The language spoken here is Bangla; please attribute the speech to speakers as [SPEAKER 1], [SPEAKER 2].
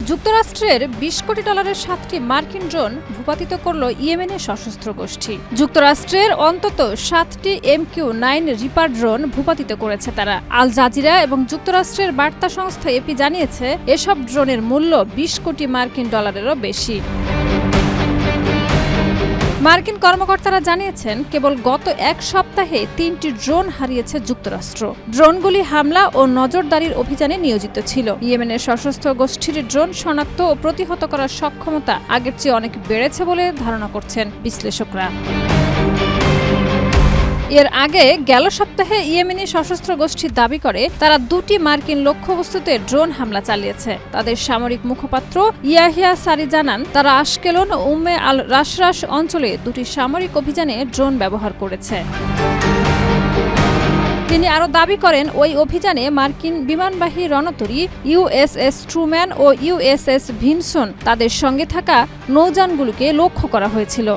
[SPEAKER 1] যুক্তরাষ্ট্রের ২০ কোটি ডলারের ৭টি মার্কিন ড্রোন ভূপাতিত করল ইয়েমেনের সশস্ত্র গোষ্ঠী। যুক্তরাষ্ট্রের অন্তত ৭টি MQ-9 রিপার ড্রোন ভূপাতিত করেছে তারা। আল জাজিরা এবং যুক্তরাষ্ট্রের বার্তা সংস্থা এপি জানিয়েছে, এসব ড্রোনের মূল্য ২০ কোটি মার্কিন ডলারেরও বেশি। মার্কিন কর্মকর্তারা জানিয়েছেন, কেবল গত এক সপ্তাহে ৩টি ড্রোন হারিয়েছে যুক্তরাষ্ট্র। ড্রোনগুলি হামলা ও নজরদারির অভিযানে নিয়োজিত ছিল। ইয়েমেনের সশস্ত্র গোষ্ঠীর ড্রোন শনাক্ত ও প্রতিহত করার সক্ষমতা আগের চেয়ে অনেক বেড়েছে বলে ধারণা করছেন বিশ্লেষকরা। এর আগে গেল সপ্তাহে ইয়েমেনি সশস্ত্র গোষ্ঠী দাবি করে তারা ২টি মার্কিন লক্ষ্যবস্তুতে ড্রোন হামলা চালিয়েছে। তাদের সামরিক মুখপাত্র ইয়াহিয়া সারি জানান, তারা আশকেলন ও উম্মে আল রাশরাশ অঞ্চলে ২টি সামরিক অভিযানে ড্রোন ব্যবহার করেছে। তিনি আরও দাবি করেন, ওই অভিযানে মার্কিন বিমানবাহী রণতরী USS ট্রুম্যান ও USS ভিনসন তাদের সঙ্গে থাকা নৌযানগুলোকে লক্ষ্য করা হয়েছিল।